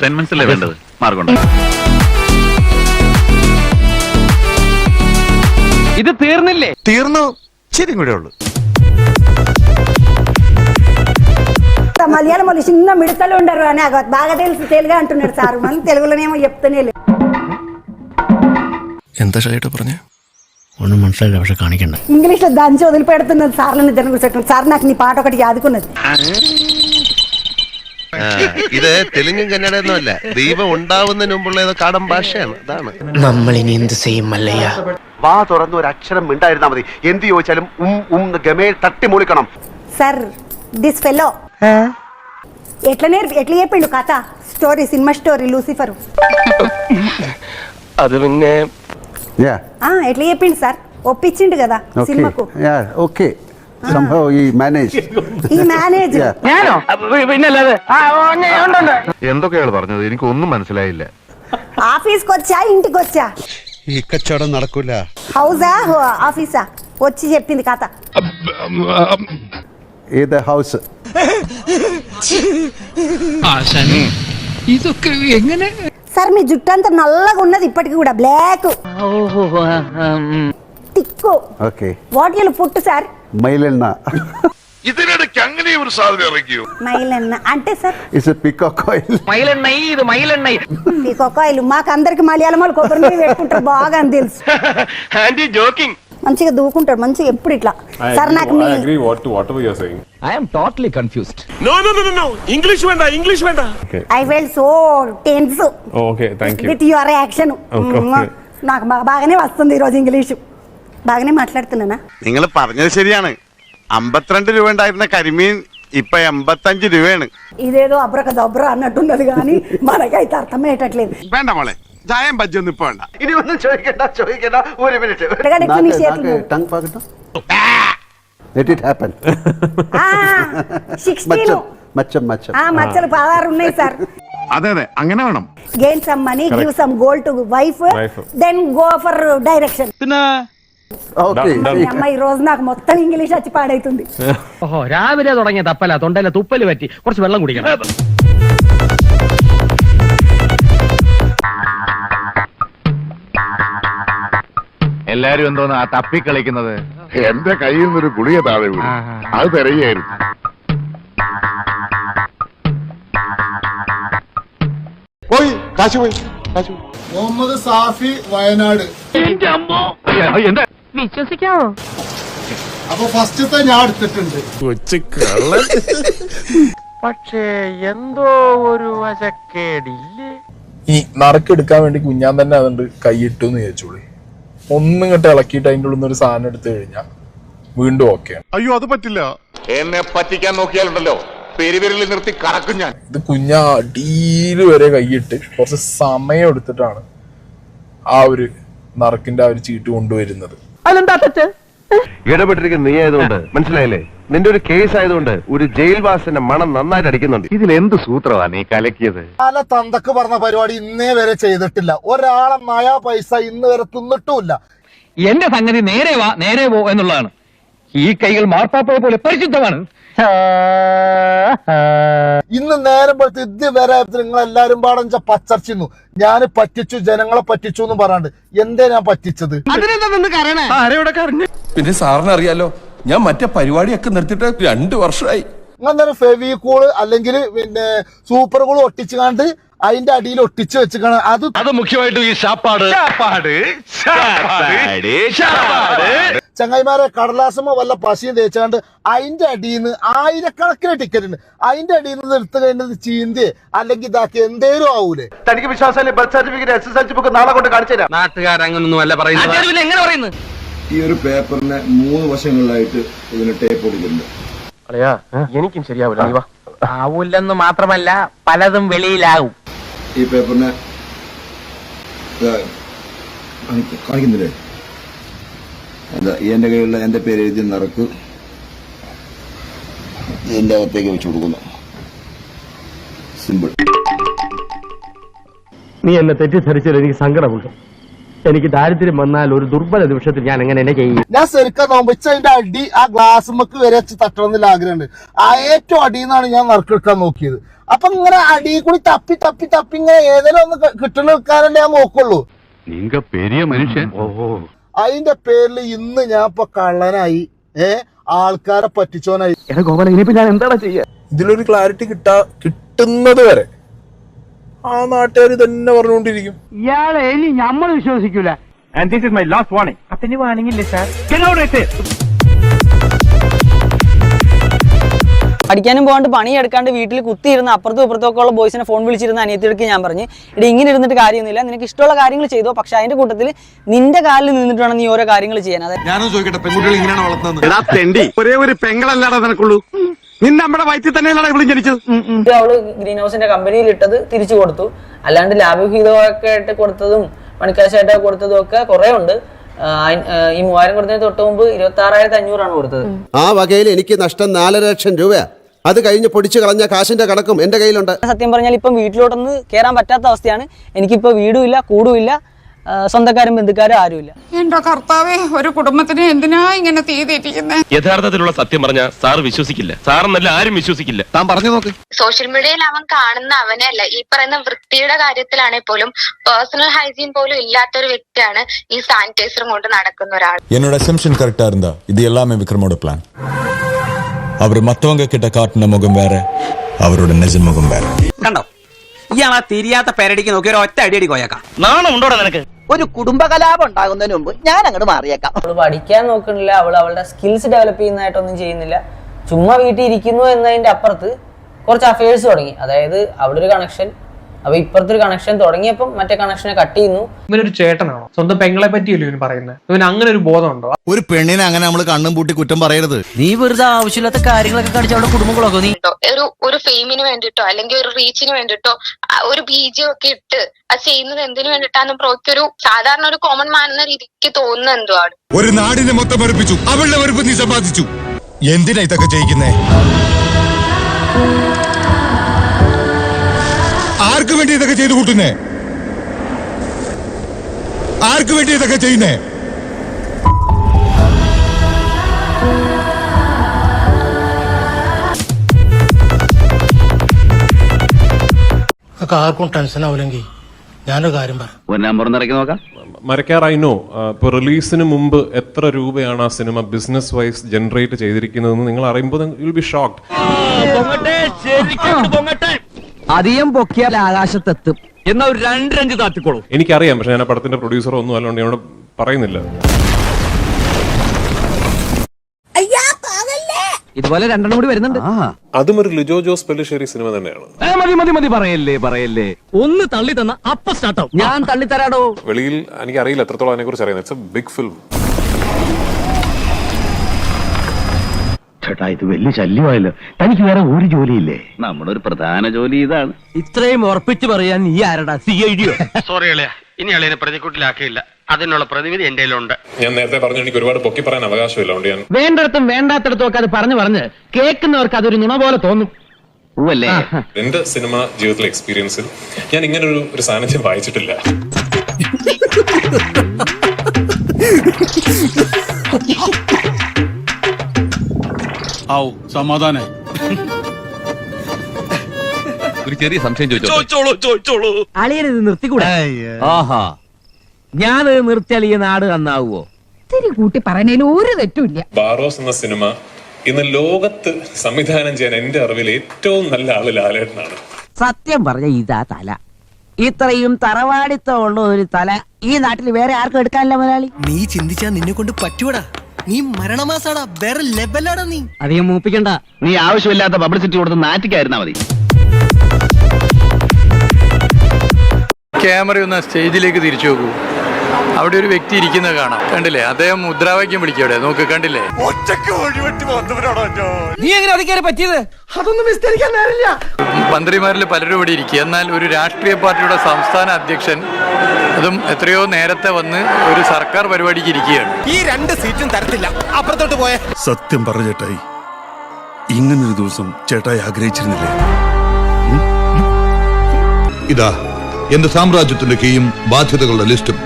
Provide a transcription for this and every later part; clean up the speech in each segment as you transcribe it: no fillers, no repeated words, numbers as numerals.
Entertainments അല്ലേ വേണ്ടത്? മാർഗം ഇത് തീർന്നില്ലേ? തീർന്നു, ശരി കൂടെ ഉള്ളു. మలయాళం వాళ్ళు చిన్న మిడతలు ఉండరు అని బాగా తెలుసు, తెలుగు అంటున్నారు సార్. మళ్ళీ తెలుగులోనేమో చెప్తానే എന്താ ഷൈട്ടോ പറഞ്ഞ ഒന്നും മനസ്സിലായില്ല, പക്ഷെ కానికండి. ఇంగ్లీష్ లో దంచి వదిలిపెడుతున్నది సార్లను ఇద్దరు కూర్చోటం. సార్ నాకు నీ పాట ఒకటి యాదుకున్నది. ഇത് തെലുങ്കും കന്നഡയൊന്നും അല്ല, ദൈവം ഉണ്ടാവുന്നതിന് മുമ്പുള്ള ഏതോ കാടൻ ഭാഷയാണ്. അതാണ് നമ്മളിനി എന്ത് ചെയ്യും മല്ലയ്യ? വാ തുറന്ന് ഒരു അക്ഷരം മിണ്ടായിരുന്നാ മതി. എന്ത് ചോദിച്ചാലും ഗമേ തട്ടി മൂളിക്കണം. సార్ దిస్ ఫెలో ఎట్లా చెప్పిండు కథ, స్టోరీ, సినిమా స్టోరీ లూసిఫర్. അത് പിന്നെ ఎట్లా చెప్పిండు సార్? ఒప్పించిండు కదా సినిమాకు. Okay, somehow he managed. ఈ మేనేజ్ ഞാനോ? പിന്നല്ലാതെ എന്തൊക്കെയാണ് പറഞ്ഞത്? എനിക്ക് ഒന്നും മനസ്സിലായില്ല. ఆఫీస్కి వచ్చా ఇంటికి వచ్చా? ഈ കച്ചവടം നടക്കൂല. హౌసా ఆఫీసా? వచ్చి చెప్పింది కథ. ഏത് ഹൗസ്? ഇതൊക്കെ എങ്ങനെ? సార్ మీ జుట్టు అంతా నల్లగా ఉన్నది ఇప్పటికి కూడా, black thick. Okay, what you put sir? മൈലെണ്ണ. ഇതിനിടയ്ക്ക് അങ്ങനെ ഒരു സാധനം ഇറങ്ങിയോ? మైలెన్న అంటే sir it's a peacock oil. മയിലെണ്ണയി, ఇది మయిలెണ്ണయి. ఈ కొక్కాయిలు మాకు అందరికి మలయాళం వాళ్ళు కొబ్బరి నూనె పెట్టుకుంటారు బాగా అని తెలుసు. Aunty joking. మంచిగా దూకుంటాడు, మంచిగా ఎప్పుడు ఇట్లా. సార్ నాకు మీ I am totally confused. No, English വേണ്ട. I feel so tense with your action. నాకు బాగానే వస్తుంది ఈరోజు ఇంగ్లీషు, బాగానే మాట్లాడుతున్నానా? നിങ്ങൾ പറഞ്ഞത് ശരിയാണ്. 52 രൂപ ഉണ്ടായിരുന്ന കരിമീൻ ഇപ്പൊ 85 രൂപയാണ്. ఇదేదో అబ్రక దబ్ర అన్నట్టున్నది కానీ మనకైతే అర్థమయ్యేటట్లేదు. വേണ്ട മോളെ, ചായം ബജ്ജൊന്നും ഇപ്പൊ വേണ്ട. ഇനി ഒന്നും ചോദിക്കണ്ട. ഒരു മിനിറ്റ്. ടങ് പാകട്ടോ. Let it happen. 16 മച്ചം. మచ్చలు 16 ఉన్నాయి సార్. അതെ, അങ്ങനെ വേണം. Gain some money, give some gold to wife, then go for direction. అమ్మ ఈ రోజు నాకు మొత్తం ఇంగ్లీష్ వచ్చి పాడైతుంది. ഓഹോ, രാവിലെ തുടങ്ങിയ തപ്പല, തൊണ്ടയിലെ തുപ്പല് പറ്റി. കുറച്ച് വെള്ളം കുടിക്കണം. എല്ലാരും എന്തോന്ന് ആ തപ്പിക്കളിക്കുന്നത്? എന്റെ കയ്യിൽ നിന്നൊരു ഗുളിക താഴെ വീണു, അത് തിരയായിരുന്നു. പോയി കാശ് പോയി. മുഹമ്മദ് സാഫി, വയനാട്. എന്താ വിശ്വസിക്കാവോ? അപ്പൊ ഫസ്റ്റത്തെ ഞാൻ എടുത്തിട്ടുണ്ട്. പക്ഷേ എന്തോ ഒരു വശക്കേടില്ലേ? ഈ നറുക്കെടുക്കാൻ വേണ്ടി കുഞ്ഞാൻ തന്നെ അതുകൊണ്ട് കൈയിട്ടു എന്ന് ചോദിച്ചോളി. ഒന്നും ഇങ്ങോട്ട് ഇളക്കിയിട്ട് അതിൻ്റെ ഉള്ളിൽ നിന്ന് ഒരു സാധനം എടുത്തു കഴിഞ്ഞാൽ വീണ്ടും ഓക്കെയാണ്. അയ്യോ, അത് പറ്റില്ല. എന്നെ പറ്റിക്കാൻ നോക്കിയാലുണ്ടല്ലോ പെരുവിരലിൽ നിർത്തി കറക്കും ഞാൻ. ഇത് കുഞ്ഞ അടിയില് വരെ കൈയിട്ട് കുറച്ച് സമയം എടുത്തിട്ടാണ് ആ ഒരു നറുക്കിന്റെ ആ ഒരു ചീട്ട് കൊണ്ടുവരുന്നത്. അതെന്താ തെറ്റ്? ഇടപെട്ടിരിക്കുന്ന നീ ആയതുകൊണ്ട് മനസ്സിലായില്ലേ? നിന്റെ ഒരു കേസ് ആയതുകൊണ്ട് ഒരു ജയിൽവാസിന്റെ മണം നന്നായിട്ട് അടിക്കുന്നുണ്ട്. ഇതിലെന്ത് സൂത്രമാണ് നീ കലക്കിയത്? പല തന്തക്ക് പറഞ്ഞ പരിപാടി ഇന്നേ വരെ ചെയ്തിട്ടില്ല. ഒരാളെ നയാ പൈസ ഇന്ന് വരെ തിന്നിട്ടുമില്ല. എന്റെ സംഗതി നേരെ വാ നേരെ പോ എന്നുള്ളതാണ്. ഈ കൈകൾ മാർപ്പാപ്പയെ പോലെ പരിശുദ്ധമാണ്. ഇന്ന് നേരം പോലത്തെ ഇതുവരെ നിങ്ങൾ എല്ലാരും പാടഞ്ച പച്ചർച്ചിന്നു. ഞാൻ പറ്റിച്ചു, ജനങ്ങളെ പറ്റിച്ചു എന്ന് പറയാണ്ട് എന്തേ ഞാൻ പറ്റിച്ചത്? പിന്നെ സാറിന് അറിയാലോ, ഞാൻ മറ്റേ പരിപാടിയൊക്കെ നിർത്തിയിട്ട് 2 വർഷമായി. അങ്ങനെ ഫെവിക്കൂള് അല്ലെങ്കിൽ പിന്നെ സൂപ്പർ കൂള് ഒട്ടിച്ചു കണ്ട് അതിന്റെ അടിയിൽ ഒട്ടിച്ചു വെച്ചിക്കാണ്. അത് മുഖ്യമായിട്ടും ഈ ഷാപ്പാട്. ചങ്ങായിമാരെ കടലാസമോ വല്ല പശയും തേച്ചാണ്ട് അതിന്റെ അടിയിൽ നിന്ന് ആയിരക്കണക്കിന് ടിക്കറ്റ് ഉണ്ട്. അതിന്റെ അടിയിൽ നിന്ന് എടുത്തു കഴിഞ്ഞത് ചീന്തി അല്ലെങ്കിൽ ഇതാക്കി എന്തേലും ആവൂലേ? തനിക്ക് വിശ്വാസമല്ലേ? ബർത്ത് സർട്ടിഫിക്കറ്റ്, SSLC ബുക്ക് നാളെ കൊണ്ട് കാണിച്ചു തരാം. നാട്ടുകാരങ്ങനൊന്നും അല്ല പറയുന്നത്. എങ്ങനെ പറയുന്നത്? ഈ ഒരു പേപ്പറിന് 3 വശങ്ങളിലായിട്ട് ഇതിന് ടേപ്പ് കൊടുക്കുന്നുണ്ട്. എനിക്കും ശരിയാവില്ല. ആവൂല്ലെന്ന് മാത്രമല്ല പലതും വെളിയിലാവും. ഈ പേപ്പറിന് കാണിക്കുന്നില്ലേ? എന്താ എന്റെ കയ്യിലുള്ള എന്റെ പേര് എഴുതി നറുക്ക് ഇതിന്റെ അകത്തേക്ക് വെച്ച് കൊടുക്കുന്നു. സിമ്പിൾ. നീ എന്നെ തെറ്റിദ്ധരിച്ചാൽ എനിക്ക് സങ്കടമുണ്ട്. എനിക്ക് ദാരിദ്ര്യം വന്നാൽ ഒരു ദുർബല നിമിഷത്തിൽ ഞാൻ എങ്ങനെ ചെയ്യും? ഞാൻ ശരിക്കും നോമ്പിച്ച അതിന്റെ അടി ആ ഗ്ലാസ്മക്ക് വരെ വെച്ച് തട്ടണമെന്നില്ല ആഗ്രഹമുണ്ട്. ആ ഏറ്റവും അടിയെന്നാണ് ഞാൻ നറുക്കെടുക്കാൻ നോക്കിയത്. അപ്പൊ ഇങ്ങനെ അടി കൂടി തപ്പി തപ്പി തപ്പി ഇങ്ങനെ ഏതെങ്കിലും ഒന്ന് കിട്ടണ വെക്കാനല്ലേ ഞാൻ നോക്കുള്ളൂ. പെരിയ മനുഷ്യൻ. അതിന്റെ പേരിൽ ഇന്ന് ഞാൻ ഇപ്പൊ കള്ളനായി, ആൾക്കാരെ പറ്റിച്ചോനായി. ഞാൻ എന്താണ് ചെയ്യുക? ഇതിലൊരു ക്ലാരിറ്റി കിട്ടുന്നത് വരെ ആ നാട്ടുകാർ തന്നെ പറഞ്ഞുകൊണ്ടിരിക്കും. ഇയാളെ ഇനി നമ്മൾ വിശ്വസിക്കൂല. And this is my last warning. അപ്പന് വാണിംഗ് ഇല്ലേ സാർ? പഠിക്കാനും പോകാണ്ട് പണിയെടുക്കാണ്ട് വീട്ടിൽ കുത്തിയിരുന്ന അപ്പുറത്തും ഇപ്പുറത്തും ഒക്കെ ഉള്ള ബോയ്സിനെ ഫോൺ വിളിച്ചിരുന്ന അനിയത്തിയെടുക്ക് ഞാൻ പറഞ്ഞു, ഇവിടെ ഇങ്ങനെ ഇരുന്നിട്ട് കാര്യമൊന്നുമില്ല, നിനക്ക് ഇഷ്ടമുള്ള കാര്യങ്ങൾ ചെയ്തോ, പക്ഷെ അതിന്റെ കൂട്ടത്തിൽ നിന്റെ കാലിൽ നിന്നിട്ട് വേണം നീ ഓരോ കാര്യങ്ങൾ ചെയ്യാൻ. അതെ, ഞാനും ചോദിക്കട്ടെ, പെൺകുട്ടികൾ ഇങ്ങനെയാണ് വളർത്തുന്നത്? ഒരേ ഒരു പെങ്ങളല്ലാതെ നിനക്കുള്ളൂ. നിന്നെ നമ്മുടെ വയറ്റിൽ തന്നെയല്ലാണ് ഇവിടെ ജനിച്ചത്. അവള് ഗ്രീൻ ഹൗസിന്റെ കമ്പനിയിൽ ഇട്ടത് തിരിച്ചു കൊടുത്തു. അല്ലാണ്ട് ലാഭവിഹിതമൊക്കെ ആയിട്ട് കൊടുത്തതും പണിക്കാശായിട്ട് കൊടുത്തതും ഒക്കെ കുറെ ഉണ്ട്. ഈ 3000 കൊടുത്തതിന് തൊട്ട് മുമ്പ് 26,500 കൊടുത്തത്. ആ വകയിൽ എനിക്ക് നഷ്ടം 4 ലക്ഷം രൂപയാ. അത് കഴിഞ്ഞ് പൊടിച്ചു കളഞ്ഞ കാശിന്റെ കണക്കും എന്റെ കയ്യിലുണ്ട്. സത്യം പറഞ്ഞാൽ ഇപ്പം വീട്ടിലോട്ടൊന്ന് കയറാൻ പറ്റാത്ത അവസ്ഥയാണ്. എനിക്കിപ്പോ വീടുമില്ല, കൂടുമില്ല, സ്വന്തക്കാരും ബന്ധുക്കാരും ആരുമില്ല. എന്റെ കർത്താവേ, ഒരു കുടുംബത്തിന് എന്തിനാ ഇങ്ങനെ തീ തെറ്റിക്കുന്നത്? യഥാർത്ഥത്തിലുള്ള സത്യം പറഞ്ഞ സാർ വിശ്വസിക്കില്ല. സാറെന്നല്ല ആരും വിശ്വസിക്കില്ല. താൻ പറഞ്ഞു നോക്ക്. സോഷ്യൽ മീഡിയയിൽ അവൻ കാണുന്ന അവനല്ല, ഈ പറയുന്ന വൃത്തിയുടെ കാര്യത്തിലാണെങ്കിൽ പോലും പേഴ്സണൽ ഹൈജീൻ പോലും ഇല്ലാത്തൊരു വ്യക്തിയാണ് ഈ സാനിറ്റൈസറും കൊണ്ട് നടക്കുന്ന ഒരാൾ. என்னோட அசம்ஷன் கரெக்டா இருந்தா இது எல்லாமே விக்ரமோட பிளான். அவர் மத்தவங்க கிட்ட காட்டின முகம் வேற, அவரோட நிஜ முகம் வேற. കണ്ടോ, ഇയാളാ തിരിയാത്ത പേരടിക്ക് നോക്കി ഒരു ഒറ്റ അടിയടി കോയക്കാം. നാണം ഉണ്ടോടാ നിനക്ക്? ഒരു കുടുംബകലാപം ഉണ്ടാകുന്നതിന് മുമ്പ് ഞാൻ അങ്ങോട്ട് മാറിയേക്കാം. അവള് പഠിക്കാൻ നോക്കണില്ല, അവളുടെ സ്കിൽസ് ഡെവലപ്പ് ചെയ്യുന്നതായിട്ടൊന്നും ചെയ്യുന്നില്ല, ചുമ്മാ വീട്ടിൽ ഇരിക്കുന്നു എന്നതിന്റെ അപ്പുറത്ത് കുറച്ച് അഫയേഴ്സ് തുടങ്ങി. അതായത് അവിടെ ഒരു കണക്ഷൻ, അപ്പൊ ഇപ്പുറത്തൊരു കണക്ഷൻ തുടങ്ങിയപ്പം മറ്റേ കണക്ഷനെ കട്ട് ചെയ്യുന്നു. ഇവനൊരു ചേട്ടനാണോ? സ്വന്തം പെങ്ങളെ പറ്റിയല്ലോ ഇവന് പറയുന്നത്. ഇവന് അങ്ങനെ ഒരു ബോധമുണ്ടോ? ഒരു പെണ്ണിനെ അങ്ങനെ നമ്മൾ കണ്ണും പൂട്ടി കുറ്റം പറയരുത്. നീ വെറുതെ ആവശ്യമില്ലാത്ത കാര്യങ്ങളൊക്കെ കാണിച്ച് അവളുടെ കുടുംബങ്ങളൊക്കെ നീ ഒരു ഫെയിമിന് വേണ്ടിട്ടോ അല്ലെങ്കിൽ ഒരു റീച്ചിന് വേണ്ടിട്ടോ ഒരു ബീജം ഒക്കെ ഇട്ട് അത് ചെയ്യുന്നത് എന്തിനു വേണ്ടിട്ടാന്ന് ബ്രോയ്ക്കൊരു സാധാരണ ഒരു കോമൺ മാൻ എന്ന രീതിക്ക് തോന്നുന്ന എന്തുവാണ്. ഒരു നാടിനെ മൊത്തം വെറുപ്പിച്ചു, അവളുടെ വെറുപ്പ് നീ സമ്പാദിച്ചു. എന്തിനാ ഇതൊക്കെ ചെയ്യിക്കുന്നേ? ആർക്ക് വേണ്ടി ഇതൊക്കെ ചെയ്തു കൂട്ടുന്നേ? ആർക്ക് വേണ്ടി ഇതൊക്കെ ചെയ്യുന്നേ? ആർക്കും ടെൻഷൻ ആവില്ലെങ്കിൽ ഞാനൊരു കാര്യം പറയാം. മരക്കാറായിനോ ഇപ്പൊ റിലീസിന് മുമ്പ് എത്ര രൂപയാണ് ആ സിനിമ ബിസിനസ് വൈസ് ജനറേറ്റ് ചെയ്തിരിക്കുന്നതെന്ന് നിങ്ങൾ അറിയുമ്പോൾ യു വിൽ ബി ഷോക്ക്ഡ്. അധികം പൊക്കിയാൽ ആകാശത്തെത്തും എന്നാ ഒരു 2 രഞ്ച് താത്തിക്കോളൂ. എനിക്കറിയാം, പക്ഷെ ഞാൻ ആ പടത്തിന്റെ പ്രൊഡ്യൂസർ ഒന്നും അല്ലാണ്ട് ഞാൻ പറയുന്നില്ല. ഇതുപോലെ 2 കൂടി വരുന്നുണ്ട്. അതും ഒരു ലിജോ ജോസ് പെല്ലിശ്ശേരി സിനിമ തന്നെയാണ്. മതി പറയല്ലേ. ഒന്ന് തള്ളി തന്ന അപ്പ സ്റ്റാർട്ടാവും. ഞാൻ തള്ളിത്തരാടോ. വെളിയിൽ എനിക്കറിയില്ല എത്രത്തോളം അതിനെ കുറിച്ച് അറിയാം. It's a big film. ചേട്ടാ, ഇത് വലിയ ശല്യമായല്ലോ. തനിക്ക് വേറെ ഒരു ജോലിയില്ലേ? നമ്മുടെ ഒരു പ്രധാന ജോലി ഇതാണ്. ഇത്രയും ഉറപ്പിച്ച് പറയാൻ നീ ആരടാ? CID? സോറി അളിയ, ഇനി അളിയനെ പ്രതിക്കൂട്ടിലാക്കിയില്ല. അതിനുള്ള പ്രതിവിധി എന്റെ കയ്യിലുണ്ട്. ഞാൻ നേരത്തെ പറഞ്ഞു എനിക്ക് ഒരുപാട് പൊക്കി പറയാൻ അവകാശമില്ല. അതുകൊണ്ട് ഞാൻ വേണ്ടടത്തും വേണ്ടാത്തടത്തും ഒക്കെ അത് പറഞ്ഞ് കേൾക്കുന്നവർക്ക് അതൊരു നുണ പോലെ തോന്നും. എന്റെ സിനിമ ജീവിതത്തിലെ എക്സ്പീരിയൻസിൽ ഞാൻ ഇങ്ങനെ ഒരു സാന്നിധ്യം വായിച്ചിട്ടില്ല. സമാധാനം. ഒരു ചെറിയ സംശയം ചോദിച്ചോളൂ. അളിയനിത് നിർത്തിക്കൂടെ? ആഹാ, ഞാനത് നിർത്തിയാൽ ഈ നാട് നന്നാവുമോ? ഇത്തിരി കൂട്ടി പറയുന്നതിൽ ഒരു തെറ്റുമില്ല. ബാറോസ് എന്ന സിനിമ ഇന്ന് ലോകത്ത് സംവിധാനം ചെയ്യാൻ എന്റെ അറിവിൽ ഏറ്റവും നല്ല ആള് ലാലേട്ടനാണ്. സത്യം പറഞ്ഞ ഇതാ തല. ഇത്രയും തറവാടിത്തമുള്ള ഒരു തല ഈ നാട്ടിൽ വേറെ ആർക്കും എടുക്കാനില്ല മുതലാളി. നീ ചിന്തിച്ചാ നിന്നെ കൊണ്ട് പറ്റൂടാ. നീ മരണമാസാടാ, വേറെ ലെവലാടാ നീ. അധികം മൂപ്പിക്കണ്ട. നീ ആവശ്യമില്ലാത്ത പബ്ലിസിറ്റി കൊടുത്ത് നാറ്റിക്കായിരുന്നാ മതി. ക്യാമറ ഒന്ന് സ്റ്റേജിലേക്ക് തിരിച്ചു നോക്കൂ. അവിടെ ഒരു വ്യക്തി ഇരിക്കുന്നത് കാണാം. കണ്ടില്ലേ? അദ്ദേഹം മുദ്രാവാക്യം വിളിക്കവിടെ നോക്ക്. കണ്ടില്ലേ? നീ എങ്ങനെ അധികാരം പറ്റിയത്? അതൊന്നും വിസ്തരിക്കാൻ നേരില്ല. മന്ത്രിമാരിൽ പലരും ഇവിടെ ഇരിക്കുക. എന്നാൽ ഒരു രാഷ്ട്രീയ പാർട്ടിയുടെ സംസ്ഥാന അധ്യക്ഷൻ, അതും എത്രയോ നേരത്തെ വന്ന് ഒരു സർക്കാർ പരിപാടിക്ക് ഇരിക്കുകയാണ്. ഈ 2 സീറ്റും തരത്തില്ല. അപ്പുറത്തോട്ട് പോയ സത്യം പറഞ്ഞ ചേട്ടായി, ഇങ്ങനൊരു ദിവസം ചേട്ടായി ആഗ്രഹിച്ചിരുന്നില്ലേ? ഇതാ എന്റെ സാമ്രാജ്യത്തിന്റെ കീയും ബാധ്യതകളുടെ ലിസ്റ്റും.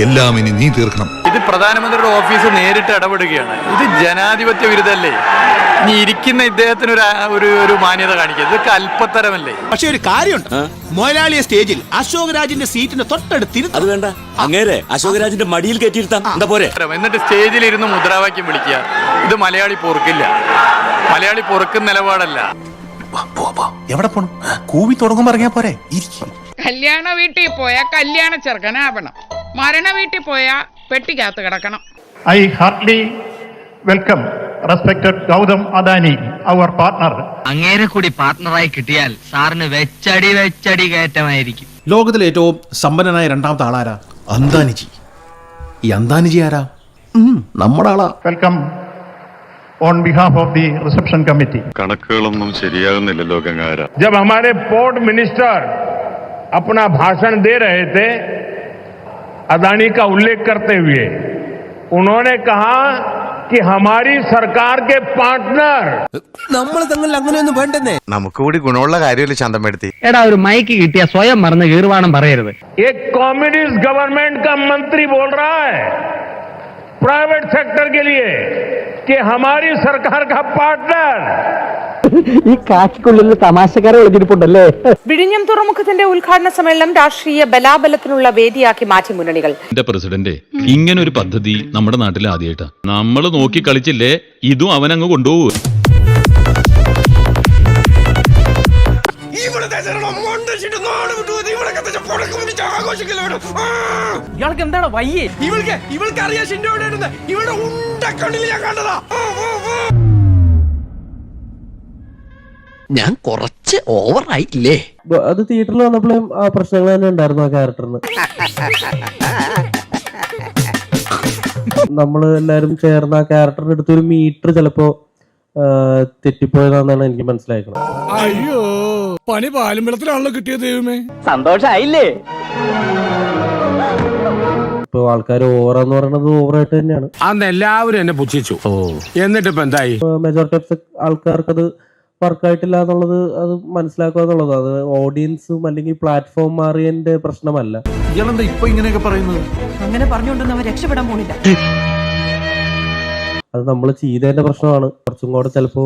എല്ലാം ഇനി നീ തീർക്കണം. ഇത് പ്രധാനമന്ത്രിയുടെ ഓഫീസ് നേരിട്ട് ഇടപെടുകയാണ്. ഇത് ജനാധിപത്യ വിരുദ്ധല്ലേ? ഇനി ഇരിക്കുന്ന ഇദ്ദേഹത്തിന് ഒരു മാന്യത കാണിക്കുക. ഇതൊക്കെ അല്പത്തരമല്ലേ? പക്ഷെ ഒരു കാര്യമുണ്ട്, മൊലാളിയ സ്റ്റേജിൽ അശോക് രാജിന്റെ സീറ്റിന് തൊട്ടടുത്തിരുന്നു. അത് വേണ്ട, അങ്ങേരെ അശോക് രാജിന്റെ മടിയിൽ കയറ്റിയിരുത്താം. എന്താ പോരെ? എന്നിട്ട് സ്റ്റേജിൽ ഇരുന്ന് മുദ്രാവാക്യം വിളിക്കുക. ഇത് മലയാളി പൊറുക്കില്ല. മലയാളി പൊറുക്കുന്ന നിലപാടല്ല. എവിടെ പോണം? കൂവി തുടങ്ങുമ്പോ ഇറങ്ങിയാ പോരെ? കല്യാണ വീട്ടിൽ പോയാൽ കല്യാണ ചെറുക്കനാവണം, മരണ വീട്ടിൽ പോയാൽ പെട്ടിക്കകത്ത് കിടക്കണം. I heartily welcome respected Gautam Adani, our partner. അങ്ങേരെ കൂടി പാർട്ണറായി കിട്ടിയാൽ സാറിന് വെച്ചടി കയറ്റമായിരിക്കും. ലോകത്തിലെ ഏറ്റവും സമ്പന്നനായ രണ്ടാമത്തെ ആളാരാ? അംബാനിജി. ഈ അംബാനിജി ആരാ? നമ്മുടെ ആളാ. Welcome on behalf of the reception committee. കണക്കുകളൊന്നും ശരിയാകുന്നില്ലല്ലോ ഗംഗാര. जब हमारे पोर्ट मिनिस्टर अपना भाषण दे रहे थे, अदानी का उल्लेख करते हुए उन्होंने कहा कि हमारी सरकार के पार्टनर. നമ്മൾ തങ്ങളിൽ അങ്ങനെയൊന്നും വേണ്ടെന്നേ. നമുക്ക് കൂടി ഗുണമുള്ള കാര്യമല്ലേ ശാന്തമെടുത്തി. എടാ, ഒരു മൈക്ക് കിട്ടിയ സ്വയം മറന്ന് കീർവാണം പറയരുത്. एक कम्युनिस्ट गवर्नमेंट का मंत्री बोल रहा है प्राइवेट सेक्टर के लिए कि हमारी सरकार का पार्टनर. ഈ കാക്കിക്കുള്ളിൽ തമാശക്കാരെ ഒളിഞ്ഞിരിപ്പുണ്ടല്ലേ? വിഴിഞ്ഞം തുറമുഖത്തിന്റെ ഉദ്ഘാടന സമ്മേളനം രാഷ്ട്രീയ ബലാബലത്തിനുള്ള വേദിയാക്കി മാറ്റി മുന്നണികൾ. എന്റെ പ്രസിഡന്റ്, ഇങ്ങനെ ഒരു പദ്ധതി നമ്മുടെ നാട്ടിൽ ആദ്യമായിട്ടാ. നമ്മൾ നോക്കി കളിച്ചില്ലേ, ഇതും അവനങ്ങ് കൊണ്ടുപോകും. ഇയാൾക്ക് എന്താണ് വയ്യേ? ഇവൾക്ക് അറിയാം ഇവളുടെ ഉണ്ടക്കണ്ണിൽ ഞാൻ കണ്ടതാ. ഞാൻ കുറച്ച് ഓവറായില്ലേ? അത് തിയേറ്ററിൽ വന്നപ്പോഴും ആ പ്രശ്നങ്ങൾ തന്നെ ഉണ്ടായിരുന്നു ആ ക്യാരക്ടറിന്. നമ്മൾ എല്ലാരും ചേർന്ന് ആ ക്യാരക്ടറിന്റെ അടുത്തൊരു മീറ്റർ ചിലപ്പോ തെറ്റിപ്പോയതാണെന്നാണ് എനിക്ക് മനസ്സിലാക്കുന്നത്. അയ്യോ, പണി പാലും വെള്ളത്തിലാണല്ലോ കിട്ടിയത്. ദൈവമേ, സന്തോഷായില്ലേ? ഇപ്പൊ ആൾക്കാർ ഓവറാന്ന് പറയുന്നത് ഓവറായിട്ട് തന്നെയാണ്. അന്ന് എല്ലാവരും എന്നെ പുച്ഛിച്ചു. എന്നിട്ട് ഇപ്പൊ എന്തായി? മെജോറിറ്റി ഓഫ് ആൾക്കാർക്ക് അത് വർക്കായിട്ടില്ല എന്നുള്ളത് അത് മനസ്സിലാക്കുക എന്നുള്ളത്. അത് ഓഡിയൻസും അല്ലെങ്കിൽ പ്ലാറ്റ്ഫോം മാറിയതിന്റെ പ്രശ്നമല്ല. ഇയാളെന്താ ഇപ്പൊ ഇങ്ങനെയൊക്കെ പറയുന്നത്? അങ്ങനെ പറഞ്ഞുകൊണ്ടൊന്നും അവൻ രക്ഷപ്പെടാൻ പോണില്ല. അത് നമ്മൾ ചെയ്തതിന്റെ പ്രശ്നമാണ്. കുറച്ചും കൂടെ ചിലപ്പോ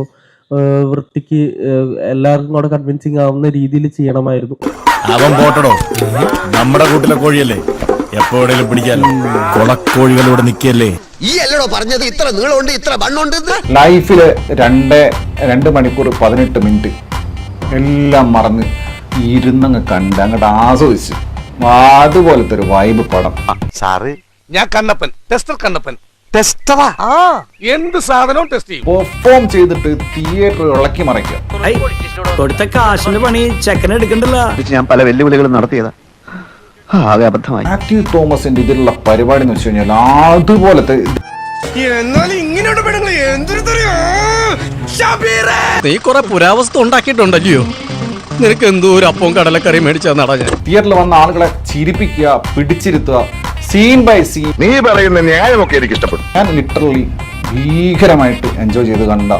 വൃത്തിക്ക് എല്ലാവർക്കും കൂടെ കൺവിൻസിങ് ആവുന്ന രീതിയിൽ ചെയ്യണമായിരുന്നു. അവൻ പോട്ടടോ, നമ്മുടെ കൂട്ടിലെ കോഴിയല്ലേ, എപ്പോഴേലും പിടിക്കാലോ. കൊളക്കോഴികളോട് നിക്കല്ലേ. ഈ അല്ലടോ പറഞ്ഞത് ഇത്ര നീളമുണ്ട് ഇത്ര വണ്ണുണ്ട്. ലൈഫില് 2 മണിക്കൂർ 18 മിനിറ്റ് എല്ലാം മറന്ന് ഇരുന്നങ്ങ് കണ്ട് അങ്ങോട്ട് ആസ്വദിച്ച് അതുപോലത്തെ ഒരു വൈബ് പടം. സാറ്, ഞാൻ കണ്ണപ്പൻ, ടെസ്റ്റർ കണ്ണപ്പൻ. ടെസ്റ്ററാ? എന്ത് സാധനവും ടെസ്റ്റ് ചെയ്യും. പെർഫോം ചെയ്തിട്ട് തിയേറ്റർ ഇളക്കി മറിക്കുക. കൊടുത്ത കാശിന്റെ പണി ചെക്കൻ എടുക്കണ്ടല്ലോ. ഞാൻ പല വെല്ലുവിളികളും നടത്തിയതാ, ആകെ അബദ്ധമായി. ആക്റ്റീവ് തോമസിന്റെ ഇതിലുള്ള പരിപാടി എന്ന് വെച്ച് കഴിഞ്ഞാൽ അതുപോലത്തെ. നീ കുറെ പുരാവസ്തു ഉണ്ടാക്കിയിട്ടുണ്ടല്ലോ. നിനക്ക് എന്തോ ഒരു അപ്പവും കടലക്കറി മേടിച്ചാ നട. ഞാൻ തിയേറ്ററിൽ വന്ന ആളുകളെ ചിരിപ്പിക്കുക, പിടിച്ചിരുത്തുക, സീൻ ബൈ സീൻ. നീ പറയുന്ന ന്യായമൊക്കെ എനിക്ക് ഇഷ്ടപ്പെടും. ഞാൻ ലിറ്ററലി ഭീകരമായിട്ട് എൻജോയ് ചെയ്ത് കണ്ട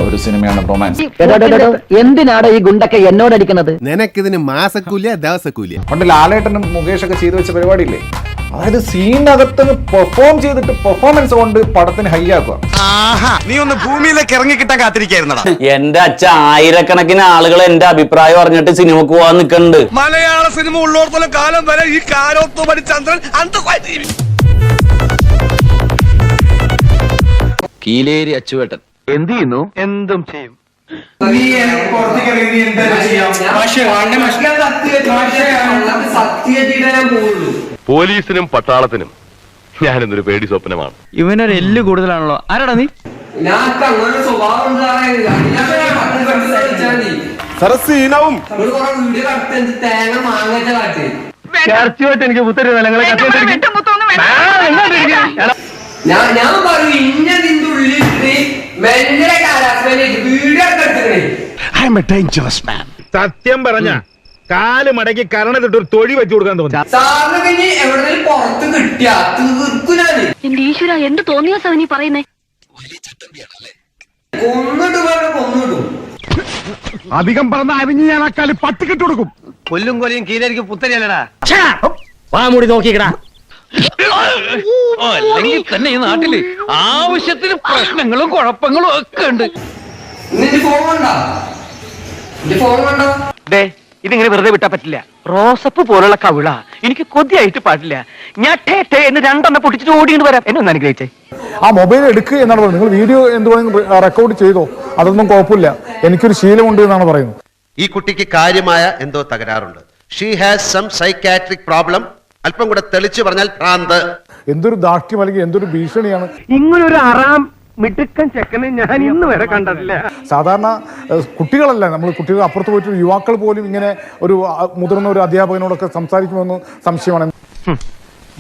ഒരു സിനിമയാണ് റൊമാൻസ്. എന്തിനാണ് ഈ ഗുണ്ടൊക്കെ എന്നോടടിക്കുന്നത്? നിനക്കിതിന് മാസക്കൂലിയ ദിവസക്കൂലിയ. പണ്ട് ലാലേട്ടനും മുകേഷ് ഒക്കെ ചെയ്തു വെച്ച പരിപാടിയില്ലേ, അതായത് സീനകത്ത് പെർഫോം ചെയ്തിട്ട് പെർഫോമൻസ് കൊണ്ട് പടത്തിന് ഹൈ ആക്കുക. നീ ഒന്ന് ഭൂമിയിലേക്ക് ഇറങ്ങി കിട്ടാൻ കാത്തിരിക്കായിരുന്നടാ. എന്റെ അച്ഛ, ആയിരക്കണക്കിന് ആളുകൾ എന്റെ അഭിപ്രായം അറിഞ്ഞിട്ട് സിനിമക്ക് പോവാൻ നിൽക്കുന്നുണ്ട്. മലയാള സിനിമ ഉള്ളോടത്തോളം കാലം വരെ ഈ കാലോത്തുമണി ചന്ദ്രൻ അന്തസ്സായി. കീലേരി അച്ചുവേട്ടൻ എന്ത് ചെയ്യുന്നു? എന്തും ചെയ്യും. പോലീസിനും പട്ടാളത്തിനും ഞാനിന്നൊരു പേടി സ്വപ്നമാണ്. ഇവനൊരു എല്ല് കൂടുതലാണല്ലോ. ആരാടാ നീ? സരസീനവും എനിക്ക് പുത്തരി നിലങ്ങളെ ഞാൻ പറയും ഇന്ന നിന്റെ ഉള്ളിൽ മെല്ലെ വീഡിയോ സത്യം പറഞ്ഞ കാല് മടക്കി കരണത്തിട്ടൊരു തൊഴി വെച്ചു കൊടുക്കാൻ തോന്നി. സാറിന് എവിടെയെങ്കിലും പുറത്ത് കിട്ടിയ തീർക്കുനാണ്. എന്റെ ഈശ്വര, എന്ത് തോന്നിയ സവനി പറയുന്നേ? കൊന്നിടും. അധികം പറഞ്ഞ അരിഞ്ഞ് ഞാൻ ആ കാല് പട്ടിക്കിട്ട് കൊടുക്കും. കൊല്ലും കൊലയും കീഴരിക്കും പുത്തരിയല്ലടാ. വാ മൂടി നോക്കിക്കടാ. അല്ലെങ്കിൽ തന്നെ ഈ നാട്ടില് ആവശ്യത്തിന് പ്രശ്നങ്ങളും കുഴപ്പങ്ങളും ഒക്കെ ഉണ്ട്. ഇതിങ്ങനെ വെറുതെ വിട്ടാ പറ്റില്ല. റോസപ്പ് പോലുള്ള കവിള എനിക്ക് കൊതിയായിട്ട് പാടില്ല. ഞാൻ ടേ എന്ന് രണ്ടെണ്ണം പൊട്ടിച്ചിട്ട് ഓടിയിട്ട് വരാം. എന്നെ ഒന്ന് അനുഗ്രഹിച്ചേ. ആ മൊബൈൽ എടുക്കുക എന്നാണ് പറയുന്നത്. നിങ്ങൾ വീഡിയോ എന്തുവേണമെങ്കിലും റെക്കോർഡ് ചെയ്തോ, അതൊന്നും കുഴപ്പമില്ല, എനിക്കൊരു ശീലമുണ്ട് എന്നാണ് പറയുന്നത്. ഈ കുട്ടിക്ക് കാര്യമായ എന്തോ തകരാറുണ്ട്. She has some psychiatric problem. അല്പം കൂടെ തെളിച്ചു പറഞ്ഞാൽ ഭ്രാന്ത്. എന്തൊരു ദാഷ്ട്യം അല്ലെങ്കിൽ എന്തൊരു ഭീഷണിയാണ്. ഇങ്ങനൊരു അറാം മിടുക്കൻ ചെക്കനെ ഞാൻ ഇന്ന് വരെ കണ്ടിട്ടില്ല. സാധാരണ കുട്ടികളല്ല, നമ്മൾ കുട്ടികൾ അപ്പുറത്ത് പോയിട്ട് യുവാക്കൾ പോലും ഇങ്ങനെ ഒരു മുതിർന്ന ഒരു അധ്യാപകനോടൊക്കെ സംസാരിക്കുമെന്ന് സംശയമാണ്.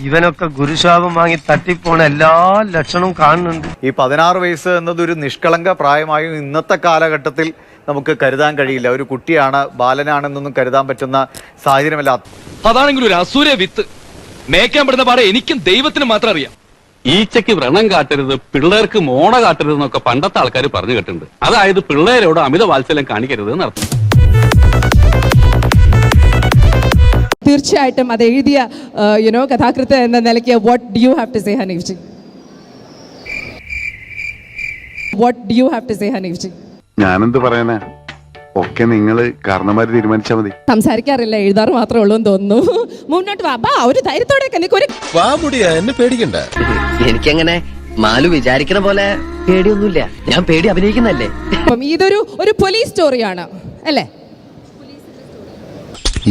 ഇവനൊക്കെ ഗുരുശാപം വാങ്ങി തട്ടിപ്പോണ എല്ലാ ലക്ഷണവും കാണുന്നുണ്ട്. ഈ 16 വയസ്സ് എന്നതൊരു നിഷ്കളങ്ക പ്രായമായും ഇന്നത്തെ കാലഘട്ടത്തിൽ നമുക്ക് കരുതാൻ കഴിയില്ല. ഒരു കുട്ടിയാണ്, ബാലനാണെന്നൊന്നും കരുതാൻ പറ്റുന്ന സാഹചര്യമല്ല. അതാണെങ്കിലും ഒരു അസൂര വിത്ത് മേക്കാൻ പെടുന്ന പാടെ എനിക്കും ദൈവത്തിന് മാത്രം അറിയാം. ഈച്ചയ്ക്ക് വ്രണം കാട്ടരുത്, പിള്ളേർക്ക് മോണ കാട്ടരുത് എന്നൊക്കെ പണ്ടത്തെ ആൾക്കാർ പറഞ്ഞു കേട്ടിട്ടുണ്ട്. അതായത് പിള്ളേരോട് അമിത വാത്സല്യം കാണിക്കരുത് എന്നർത്ഥം. തീർച്ചയായിട്ടും അത് എഴുതിയ കഥാകൃത്ത് എന്ന നിലയ്ക്ക് what do you have to say Hanif ji? What do you have to say Hanif ji? ഞാനെന്ത് പറയാനാ, ഒക്കെ നിങ്ങള് കാരണന്മാര് തീരുമാനിച്ചാ മതി. സംസാരിക്കാറില്ല, എഴുതാറ് മാത്രമേ ഉള്ളൂ എന്ന് തോന്നുന്നു. മുന്നോട്ട് വാ, ഒരു ധൈര്യത്തോടെ എന്നെ പേടിക്കണ്ട. എനിക്കങ്ങനെ മാലു വിചാരിക്കണ പോലെ പേടിയൊന്നുമില്ല. ഞാൻ പേടി അഭിനയിക്കുന്നല്ലേ. അപ്പം ഇതൊരു പോലീസ് സ്റ്റോറിയാണ് അല്ലേ?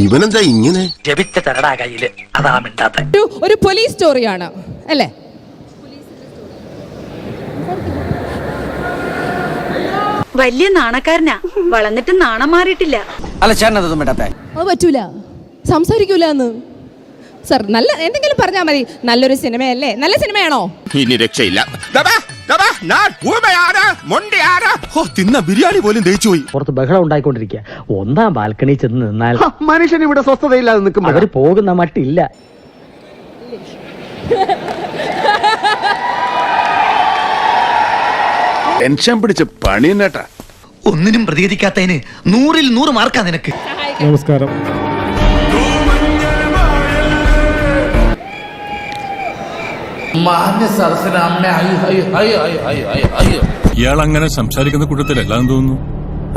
ഇവനെന്താ ഇങ്ങനെ? ഒരു പോലീസ് സ്റ്റോറിയാണ് അല്ലേ? വലിയ നാണക്കാരനാ, വളർന്നിട്ട് നാണം മാറിയിട്ടില്ല. അല്ല ചേട്ടനതൊന്നും വേണ്ടാത്ത. അത് പറ്റൂല, സംസാരിക്കൂല എന്ന്. സർ നല്ല എന്തെങ്കിലും പറഞ്ഞാൽ മതി. നല്ലൊരു സിനിമയല്ലേ? നല്ല സിനിമയാണോ? ഇനി രക്ഷയില്ല. തിന്ന ബിരിയാണി പോലും ദഹിച്ചു പോയി. പുറത്ത് ബഹളം ഉണ്ടായിക്കൊണ്ടിരിക്കുക. ഒന്നാം ബാൽക്കണി ചെന്ന് നിന്നാൽ മനുഷ്യൻ ഇവിടെ സ്വസ്ഥതയില്ലാതെ നിൽക്കുമ്പോൾ അവര് പോകുന്ന മട്ടില്ല. ടെൻഷൻ പിടിച്ച പണി തന്നെട്ടാ. ഒന്നിനും പ്രതികരിക്കാത്തതിന് 100-ൽ 100 മാർക്കാ നിനക്ക്. നമസ്കാരം. ഇയാൾ അങ്ങനെ സംസാരിക്കുന്ന കൂട്ടത്തിലല്ലാന്ന് തോന്നുന്നു.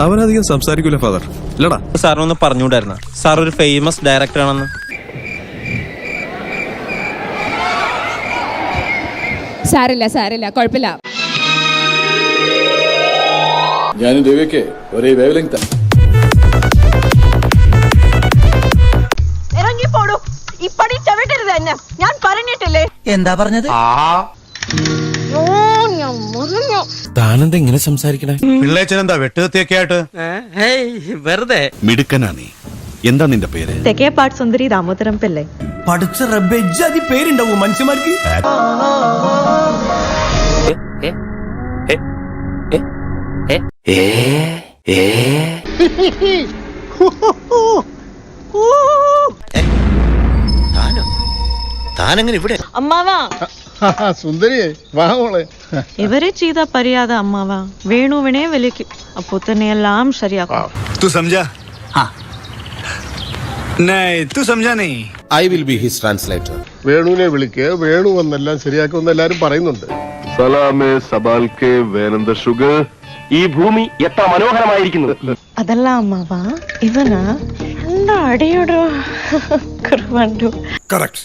അവനധികം സംസാരിക്കൂല ഫാദർ, അല്ലടാ. സാറിനൊന്ന് പറഞ്ഞുകൂടായിരുന്ന സാർ ഒരു ഫേമസ് ഡയറക്ടർ ആണെന്ന്? സാരില്ല, കുഴപ്പമില്ല. ഞാനും രവിയൊക്കെ ഒരേ വേവ് ലെങ്ത്. ഇറങ്ങിപ്പോടൂ, ഇപ്പടി ചവിട്ടരുത് എന്നെ, ഞാൻ പറഞ്ഞിട്ടില്ലേ? എന്താ പറഞ്ഞത്? താനെന്താ ഇങ്ങനെ സംസാരിക്കണേ? പിള്ളേച്ചനെന്താ വെട്ടുകത്തിയൊക്കെ ആയിട്ട്? വെറുതെ. മിടുക്കനാ നീ. എന്താ നിന്റെ പേര്? തെക്കേപ്പാട് സുന്ദരി ദാമോദരം പിള്ളை. പഠിച്ച റബ്ബെജാതി പേരുണ്ടാവും മനുഷ്യന്മാർക്ക്. താനങ്ങനെ ഇവിടെ? അമ്മാവാ സുന്ദരിയെ വാ മോളെ. ഇവരെ ചെയ്ത പരിയാത അമ്മാവാ വേണുവിനെ വിളിക്കും, അപ്പൊ തന്നെ എല്ലാം ശരിയാക്കും. तू समझा? हाँ नहीं तू समझा नहीं. I will be his translator. വേണുവിനെ വിളിക്കുക, വേണു വന്നെല്ലാം ശരിയാക്കുമെന്ന് എല്ലാരും പറയുന്നുണ്ട്. സലാമേ സബാൽക്കെ വേനന്ദ ഷുഗർ. ഈ ഭൂമി എത്ര മനോഹരമായിരിക്കുന്നു. അതല്ല അമ്മാവാ, ഇവനാ എന്താ അടിയോടോ കുറവുണ്ടു. കറക്റ്റ്.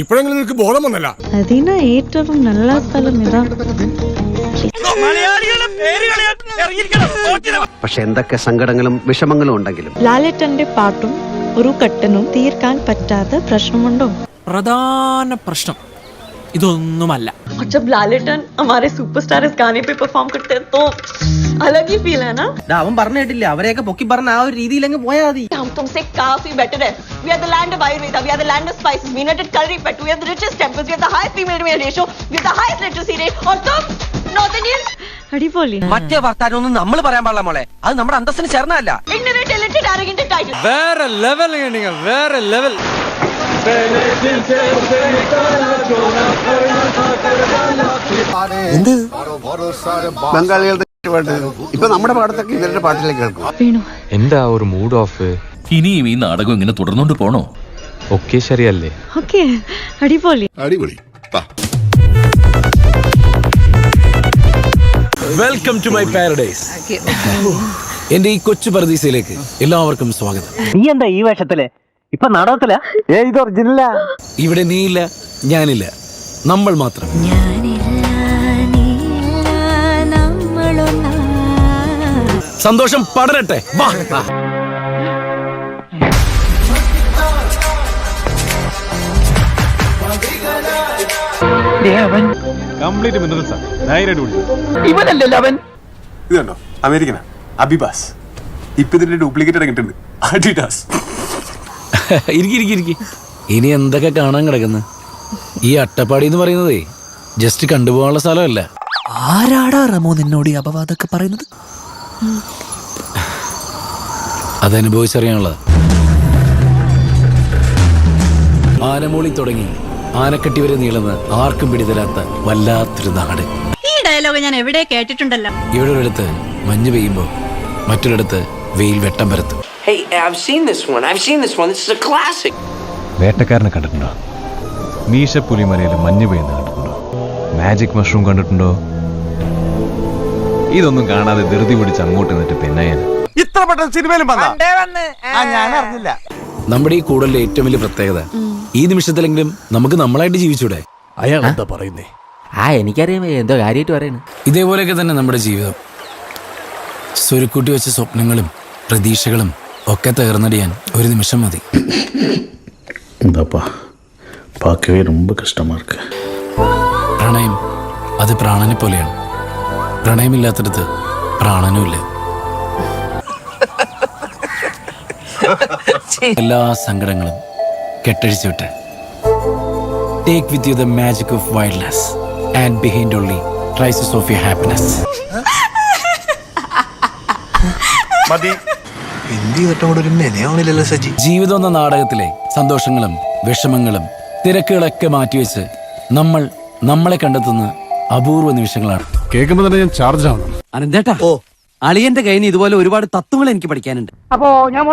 ഇപ്പോഴെങ്കിലും നിനക്ക് ബോധം വന്നല്ല. അതിനാ ഏറ്റവും നല്ല സ്ഥലം ഇതാ. പക്ഷെ എന്തൊക്കെ സങ്കടങ്ങളും വിഷമങ്ങളും ഉണ്ടെങ്കിലും ലാലേട്ടന്റെ പാട്ടും ഒരു കട്ടനും തീർക്കാൻ പറ്റാത്ത പ്രശ്നമുണ്ടോ? പ്രധാന പ്രശ്നം ഇതൊന്നുമല്ല. जब लालेटन हमारे सुपरस्टार इस गाने पे परफॉर्म करते हैं तो अलग ही फील है ना. അവൻ പറഞ്ഞിട്ടില്ല, അവരെയൊക്കെ പൊക്കി പറഞ്ഞ ആ ഒരു രീതിയിൽ അങ്ങ് പോയാൽ മതി. हम तुमसे काफी बेटर है. We are the land of Ayurveda. We are the land of spices. We invented curry pet. We have the richest temples. We have the highest female to male ratio. We have the highest literacy rate. और तुम North Indians അടിപൊളി. മറ്റേ വർത്താനം ഒന്നും നമ്മൾ പറയാൻ പാടില്ല മോളെ, അത് നമ്മുടെ അന്തസ്സിന് ചേർന്നല്ല. Ignorant, illiterate, arrogant, entitled. വേറെ ലെവൽ, വേറെ ലെവൽ. എന്ത് ബംഗാളികളുടെ പാട്ട് ഇപ്പൊ നമ്മുടെ പാടത്തൊക്കെ ഇവരുടെ പാട്ടിലേക്ക് കേൾക്കും. എന്താ ഒരു മൂഡ് ഓഫ്? ഇനിയും ഈ നാടകം ഇങ്ങനെ തുടർന്നോണ്ട് പോണോ? ഒക്കെ ശരിയല്ലേ? ഓക്കെ, അടിപൊളി. അടിപൊളി. Welcome to my paradise. എന്റെ ഈ കൊച്ചു പരദീസയിലേക്ക് എല്ലാവർക്കും സ്വാഗതം. നീ എന്താ ഈ വേഷത്തില്? ഇപ്പൊ നാടകത്തിലാ? ഇത് ഒറിജിനലാ. ഇവിടെ നീയില്ല, ഞാനില്ല, നമ്മൾ മാത്രം. സന്തോഷം പടരട്ടെ. വാ. കംപ്ലീറ്റ് മിനറൽസാ. ഇവനല്ലല്ലോ അവൻ. ഇത് കണ്ടോ, അമേരിക്കനാ, അബിബാസ്. ഇപ്പൊ ഇതിന്റെ ഡ്യൂപ്ലിക്കേറ്റ് ഇറങ്ങിയിട്ടുണ്ട്, അഡിഡാസ്. ഇരിക്കി. ഇനി എന്തൊക്കെ കാണാൻ കിടക്കുന്നു? ഈ അട്ടപ്പാടി എന്ന് പറയുന്നതേ ജസ്റ്റ് കണ്ടുപോകാനുള്ള സ്ഥലമല്ല. ആരാടാ റമോ നിന്നോട് ഈ അപവാദമൊക്കെ പറയുന്നത്? അതനുഭവിച്ചറിയാനുള്ളത്. ആനമൂളി തുടങ്ങി ആനക്കട്ടി വരെ നീളുന്ന ആർക്കും പിടിതരാത്ത വല്ലാത്തൊരു നാട്. ഈ ഡയലോഗ് ഞാൻ എവിടെ കേട്ടിട്ടുണ്ടല്ലോ. ഇവിടെ ഒരിടത്ത് മഞ്ഞ് പെയ്യുമ്പോ മറ്റൊരിടത്ത് വെയിൽ വെട്ടം പരത്തും. വേട്ടക്കാരനെ കണ്ടിട്ടുണ്ടോ? മീശപ്പുലിമലയിൽ മഞ്ഞ് പെയ്യുന്ന കണ്ടിട്ടുണ്ടോ? മാജിക് മഷ്റൂം കണ്ടിട്ടുണ്ടോ? ഇതൊന്നും കാണാതെ ധൃതി പിടിച്ച് അങ്ങോട്ട് നിന്നിട്ട് പെണ്ണയൻ ഇത്ര പെട്ടെന്ന് സിനിമയിലും ഞാൻ അറിഞ്ഞില്ല. നമ്മുടെ ഈ കൂടലിന്റെ ഏറ്റവും വലിയ പ്രത്യേകത, ഈ നിമിഷത്തിലെങ്കിലും നമുക്ക് നമ്മളായിട്ട് ജീവിച്ചൂടെ? അയാൾ എന്താ പറയുന്നേ? എനിക്കറിയാം എന്തോ കാര്യമായിട്ട് പറയുന്നു. ഇതേപോലെയൊക്കെ തന്നെ നമ്മുടെ ജീവിതം. സ്വരുക്കൂട്ടി വെച്ച സ്വപ്നങ്ങളും പ്രതീക്ഷകളും ഒക്കെ തകർന്നടിയാൻ ഒരു നിമിഷം മതി. എന്താപ്പാ പാക്കവേ ரொம்ப കഷ്ടമാ இருக்கு. പ്രണയം അത് പ്രാണനെ പോലെയാണ്. പ്രണയമില്ലാത്തടത്ത് പ്രാണനുമില്ല. എല്ലാ സങ്കടങ്ങളും കെട്ടഴിച്ചു വിട്ട് take with you the magic of wildness and behind only traces of your happiness. ജീവിതം എന്ന നാടകത്തിലെ സന്തോഷങ്ങളും വിഷമങ്ങളും തിരക്കുകളൊക്കെ മാറ്റിവെച്ച് നമ്മൾ നമ്മളെ കണ്ടെത്തുന്ന അപൂർവ നിമിഷങ്ങളാണ്. കേൾക്കുമ്പോ തന്നെ ഞാൻ ചാർജ് ആവണം. അനന്തേട്ടാ, അളിയന്റെ കയ്യിൽ നിന്ന് ഇതുപോലെ ഒരുപാട് തത്വങ്ങൾ എനിക്ക് പഠിക്കാനുണ്ട്. അപ്പോ ഞാൻ